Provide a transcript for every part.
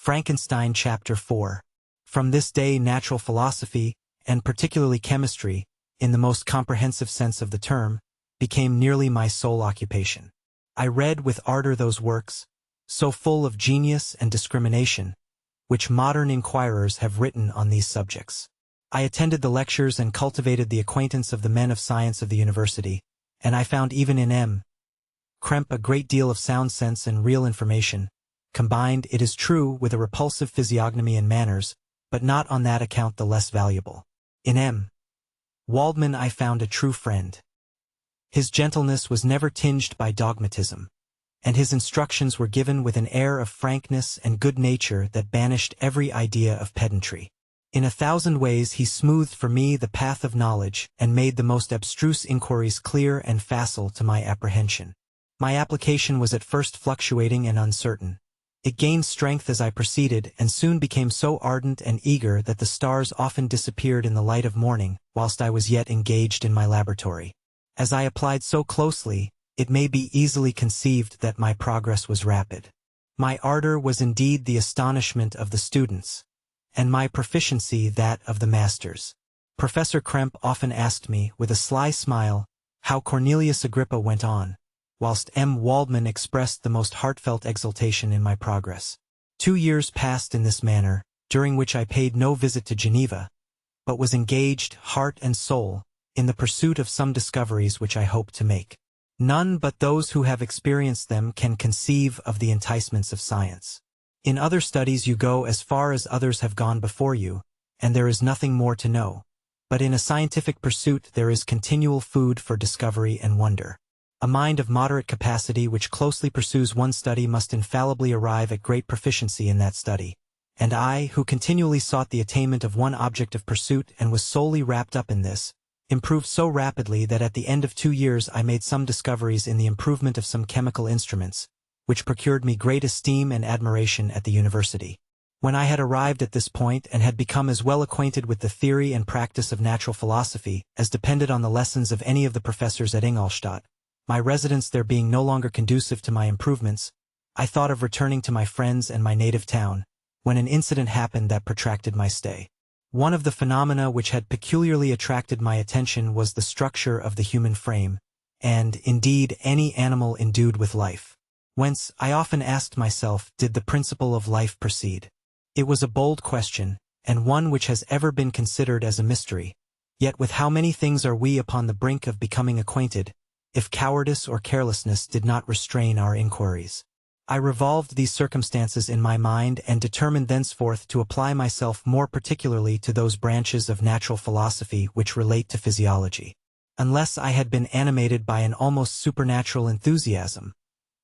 Frankenstein Chapter 4. From this day natural philosophy, and particularly chemistry, in the most comprehensive sense of the term, became nearly my sole occupation. I read with ardor those works, so full of genius and discrimination, which modern inquirers have written on these subjects. I attended the lectures and cultivated the acquaintance of the men of science of the university, and I found even in M. Krempe a great deal of sound sense and real information, combined, it is true, with a repulsive physiognomy and manners, but not on that account the less valuable. In M. Waldman I found a true friend. His gentleness was never tinged by dogmatism, and his instructions were given with an air of frankness and good nature that banished every idea of pedantry. In 1,000 ways he smoothed for me the path of knowledge and made the most abstruse inquiries clear and facile to my apprehension. My application was at first fluctuating and uncertain. It gained strength as I proceeded and soon became so ardent and eager that the stars often disappeared in the light of morning whilst I was yet engaged in my laboratory. As I applied so closely, it may be easily conceived that my progress was rapid. My ardor was indeed the astonishment of the students, and my proficiency that of the masters. Professor Krempe often asked me, with a sly smile, how Cornelius Agrippa went on, whilst M. Waldman expressed the most heartfelt exultation in my progress. 2 years passed in this manner, during which I paid no visit to Geneva, but was engaged, heart and soul, in the pursuit of some discoveries which I hoped to make. None but those who have experienced them can conceive of the enticements of science. In other studies you go as far as others have gone before you, and there is nothing more to know. But in a scientific pursuit there is continual food for discovery and wonder. A mind of moderate capacity which closely pursues one study must infallibly arrive at great proficiency in that study, and I, who continually sought the attainment of one object of pursuit and was solely wrapped up in this, improved so rapidly that at the end of 2 years I made some discoveries in the improvement of some chemical instruments, which procured me great esteem and admiration at the university. When I had arrived at this point and had become as well acquainted with the theory and practice of natural philosophy as depended on the lessons of any of the professors at Ingolstadt, my residence there being no longer conducive to my improvements, I thought of returning to my friends and my native town, when an incident happened that protracted my stay. One of the phenomena which had peculiarly attracted my attention was the structure of the human frame, and, indeed, any animal endued with life. Whence, I often asked myself, did the principle of life proceed? It was a bold question, and one which has ever been considered as a mystery. Yet with how many things are we upon the brink of becoming acquainted, if cowardice or carelessness did not restrain our inquiries. I revolved these circumstances in my mind and determined thenceforth to apply myself more particularly to those branches of natural philosophy which relate to physiology. Unless I had been animated by an almost supernatural enthusiasm,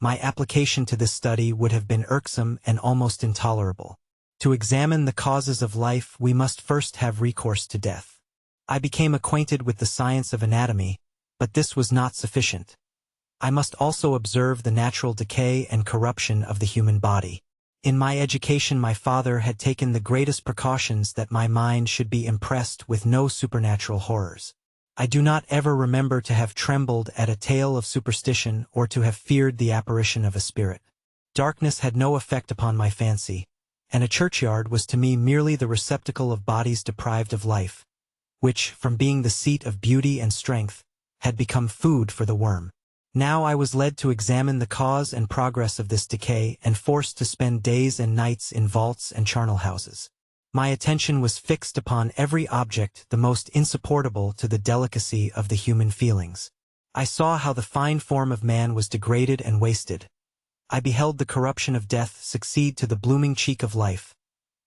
my application to this study would have been irksome and almost intolerable. To examine the causes of life we must first have recourse to death. I became acquainted with the science of anatomy, but this was not sufficient. I must also observe the natural decay and corruption of the human body. In my education my father had taken the greatest precautions that my mind should be impressed with no supernatural horrors. I do not ever remember to have trembled at a tale of superstition or to have feared the apparition of a spirit. Darkness had no effect upon my fancy, and a churchyard was to me merely the receptacle of bodies deprived of life, which, from being the seat of beauty and strength, had become food for the worm. Now I was led to examine the cause and progress of this decay and forced to spend days and nights in vaults and charnel houses. My attention was fixed upon every object the most insupportable to the delicacy of the human feelings. I saw how the fine form of man was degraded and wasted. I beheld the corruption of death succeed to the blooming cheek of life.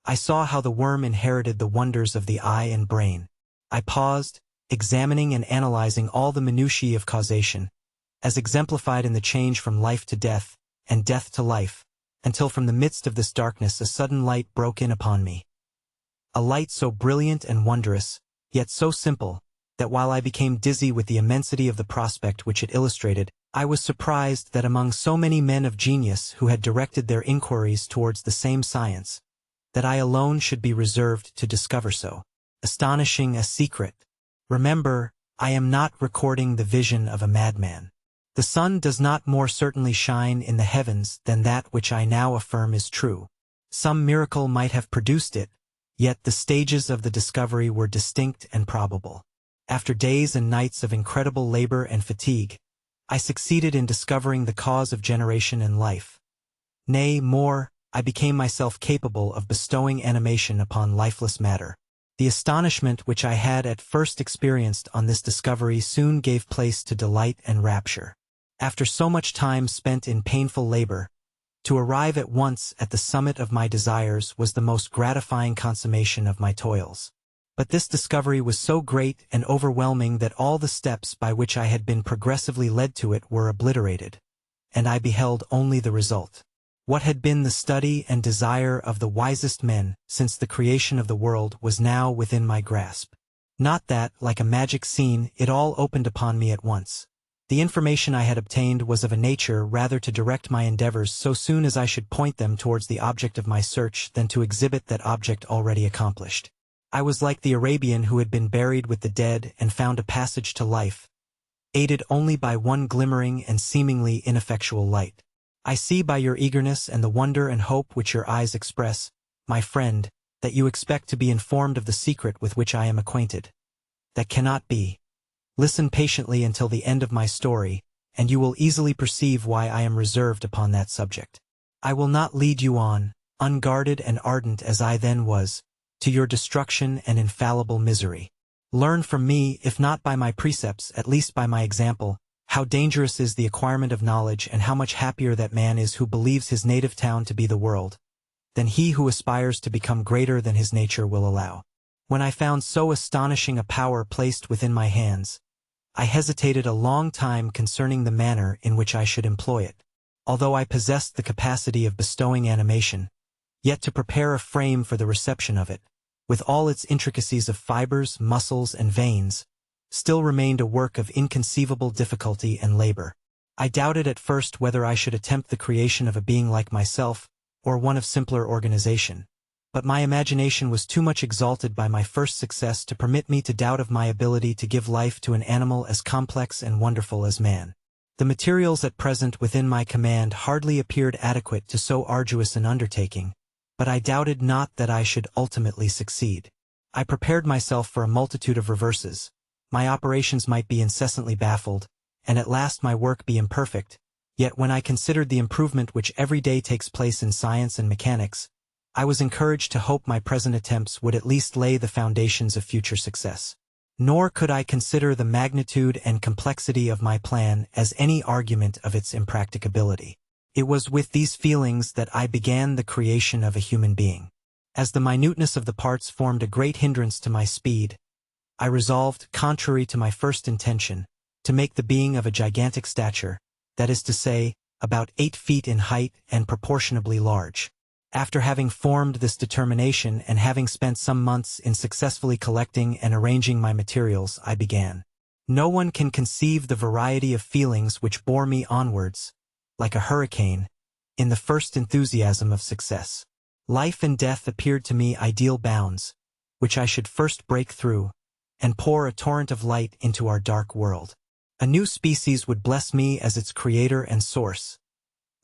I saw how the worm inherited the wonders of the eye and brain. I paused, examining and analyzing all the minutiae of causation, as exemplified in the change from life to death, and death to life, until from the midst of this darkness a sudden light broke in upon me. A light so brilliant and wondrous, yet so simple, that while I became dizzy with the immensity of the prospect which it illustrated, I was surprised that among so many men of genius who had directed their inquiries towards the same science, that I alone should be reserved to discover so astonishing a secret. Remember, I am not recording the vision of a madman. The sun does not more certainly shine in the heavens than that which I now affirm is true. Some miracle might have produced it, yet the stages of the discovery were distinct and probable. After days and nights of incredible labor and fatigue, I succeeded in discovering the cause of generation and life. Nay, more, I became myself capable of bestowing animation upon lifeless matter. The astonishment which I had at first experienced on this discovery soon gave place to delight and rapture. After so much time spent in painful labor, to arrive at once at the summit of my desires was the most gratifying consummation of my toils. But this discovery was so great and overwhelming that all the steps by which I had been progressively led to it were obliterated, and I beheld only the result. What had been the study and desire of the wisest men since the creation of the world was now within my grasp. Not that, like a magic scene, it all opened upon me at once. The information I had obtained was of a nature rather to direct my endeavors so soon as I should point them towards the object of my search than to exhibit that object already accomplished. I was like the Arabian who had been buried with the dead and found a passage to life, aided only by one glimmering and seemingly ineffectual light. I see by your eagerness and the wonder and hope which your eyes express, my friend, that you expect to be informed of the secret with which I am acquainted. That cannot be. Listen patiently until the end of my story, and you will easily perceive why I am reserved upon that subject. I will not lead you on, unguarded and ardent as I then was, to your destruction and infallible misery. Learn from me, if not by my precepts, at least by my example, how dangerous is the acquirement of knowledge and how much happier that man is who believes his native town to be the world, than he who aspires to become greater than his nature will allow. When I found so astonishing a power placed within my hands, I hesitated a long time concerning the manner in which I should employ it. Although I possessed the capacity of bestowing animation, yet to prepare a frame for the reception of it, with all its intricacies of fibers, muscles, and veins, still remained a work of inconceivable difficulty and labor. I doubted at first whether I should attempt the creation of a being like myself, or one of simpler organization. But my imagination was too much exalted by my first success to permit me to doubt of my ability to give life to an animal as complex and wonderful as man. The materials at present within my command hardly appeared adequate to so arduous an undertaking, but I doubted not that I should ultimately succeed. I prepared myself for a multitude of reverses. My operations might be incessantly baffled, and at last my work be imperfect, yet when I considered the improvement which every day takes place in science and mechanics, I was encouraged to hope my present attempts would at least lay the foundations of future success. Nor could I consider the magnitude and complexity of my plan as any argument of its impracticability. It was with these feelings that I began the creation of a human being. As the minuteness of the parts formed a great hindrance to my speed, I resolved, contrary to my first intention, to make the being of a gigantic stature, that is to say, about 8 feet in height and proportionably large. After having formed this determination and having spent some months in successfully collecting and arranging my materials, I began. No one can conceive the variety of feelings which bore me onwards, like a hurricane, in the first enthusiasm of success. Life and death appeared to me ideal bounds, which I should first break through, and pour a torrent of light into our dark world. A new species would bless me as its creator and source.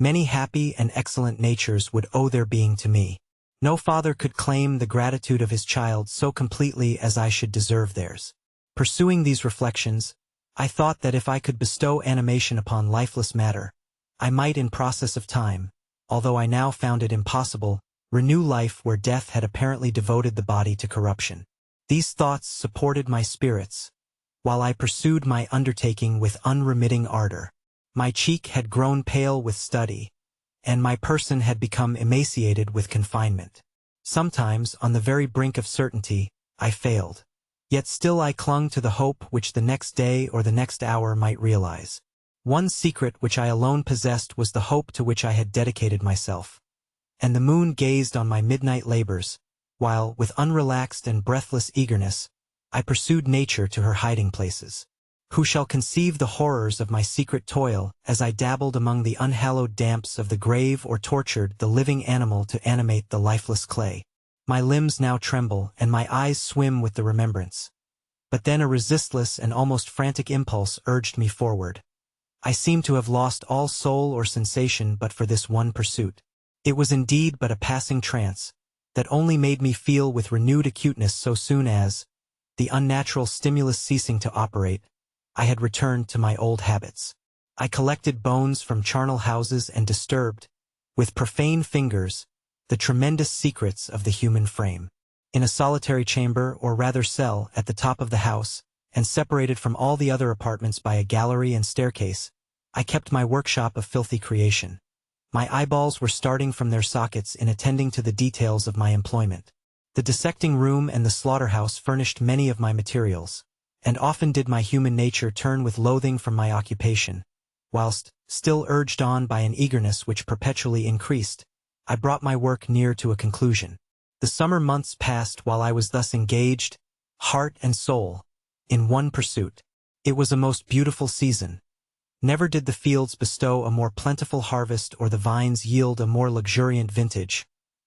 Many happy and excellent natures would owe their being to me. No father could claim the gratitude of his child so completely as I should deserve theirs. Pursuing these reflections, I thought that if I could bestow animation upon lifeless matter, I might in process of time, although I now found it impossible, renew life where death had apparently devoted the body to corruption. These thoughts supported my spirits, while I pursued my undertaking with unremitting ardor. My cheek had grown pale with study, and my person had become emaciated with confinement. Sometimes, on the very brink of certainty, I failed. Yet still I clung to the hope which the next day or the next hour might realize. One secret which I alone possessed was the hope to which I had dedicated myself. And the moon gazed on my midnight labors, while, with unrelaxed and breathless eagerness, I pursued nature to her hiding places. Who shall conceive the horrors of my secret toil as I dabbled among the unhallowed damps of the grave or tortured the living animal to animate the lifeless clay? My limbs now tremble and my eyes swim with the remembrance. But then a resistless and almost frantic impulse urged me forward. I seemed to have lost all soul or sensation but for this one pursuit. It was indeed but a passing trance, that only made me feel with renewed acuteness so soon as, the unnatural stimulus ceasing to operate, I had returned to my old habits. I collected bones from charnel houses and disturbed, with profane fingers, the tremendous secrets of the human frame. In a solitary chamber, or rather cell, at the top of the house, and separated from all the other apartments by a gallery and staircase, I kept my workshop of filthy creation. My eyeballs were starting from their sockets in attending to the details of my employment. The dissecting room and the slaughterhouse furnished many of my materials, and often did my human nature turn with loathing from my occupation, whilst, still urged on by an eagerness which perpetually increased, I brought my work near to a conclusion. The summer months passed while I was thus engaged, heart and soul, in one pursuit. It was a most beautiful season. Never did the fields bestow a more plentiful harvest or the vines yield a more luxuriant vintage,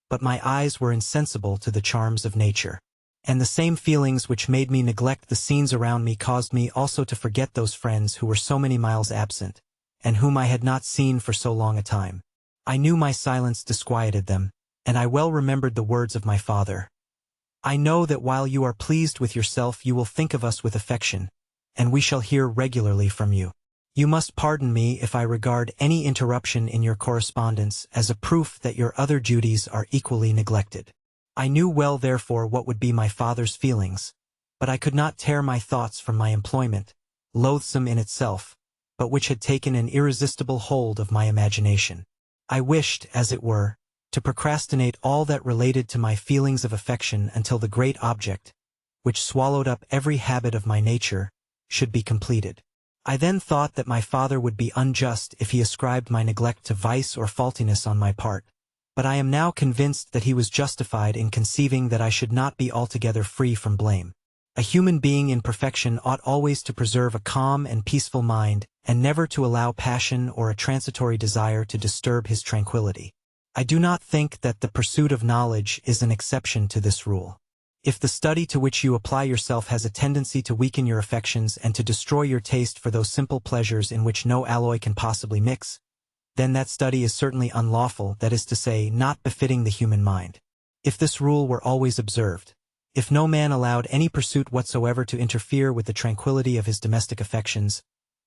but my eyes were insensible to the charms of nature. And the same feelings which made me neglect the scenes around me caused me also to forget those friends who were so many miles absent, and whom I had not seen for so long a time. I knew my silence disquieted them, and I well remembered the words of my father. I know that while you are pleased with yourself you will think of us with affection, and we shall hear regularly from you. You must pardon me if I regard any interruption in your correspondence as a proof that your other duties are equally neglected. I knew well therefore what would be my father's feelings, but I could not tear my thoughts from my employment, loathsome in itself, but which had taken an irresistible hold of my imagination. I wished, as it were, to procrastinate all that related to my feelings of affection until the great object, which swallowed up every habit of my nature, should be completed. I then thought that my father would be unjust if he ascribed my neglect to vice or faultiness on my part, but I am now convinced that he was justified in conceiving that I should not be altogether free from blame. A human being in perfection ought always to preserve a calm and peaceful mind, and never to allow passion or a transitory desire to disturb his tranquility. I do not think that the pursuit of knowledge is an exception to this rule. If the study to which you apply yourself has a tendency to weaken your affections and to destroy your taste for those simple pleasures in which no alloy can possibly mix, then that study is certainly unlawful, that is to say, not befitting the human mind. If this rule were always observed, if no man allowed any pursuit whatsoever to interfere with the tranquility of his domestic affections,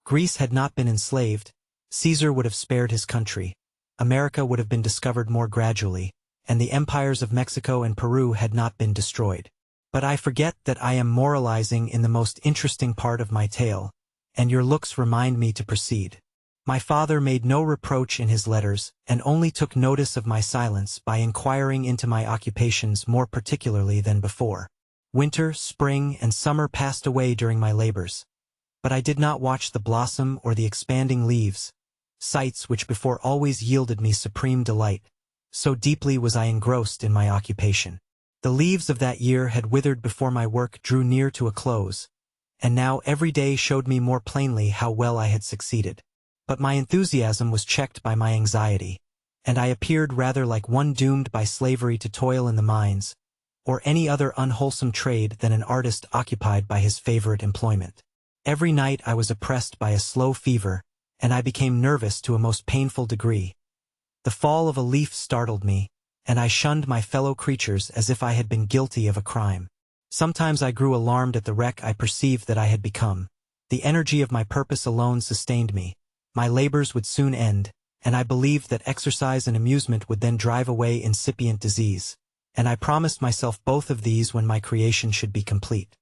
Greece had not been enslaved, Caesar would have spared his country, America would have been discovered more gradually, and the empires of Mexico and Peru had not been destroyed. But I forget that I am moralizing in the most interesting part of my tale, and your looks remind me to proceed. My father made no reproach in his letters, and only took notice of my silence by inquiring into my occupations more particularly than before. Winter, spring, and summer passed away during my labors, but I did not watch the blossom or the expanding leaves, sights which before always yielded me supreme delight. So deeply was I engrossed in my occupation. The leaves of that year had withered before my work drew near to a close, and now every day showed me more plainly how well I had succeeded. But my enthusiasm was checked by my anxiety, and I appeared rather like one doomed by slavery to toil in the mines, or any other unwholesome trade than an artist occupied by his favorite employment. Every night I was oppressed by a slow fever, and I became nervous to a most painful degree. The fall of a leaf startled me, and I shunned my fellow creatures as if I had been guilty of a crime. Sometimes I grew alarmed at the wreck I perceived that I had become. The energy of my purpose alone sustained me. My labors would soon end, and I believed that exercise and amusement would then drive away incipient disease, and I promised myself both of these when my creation should be complete.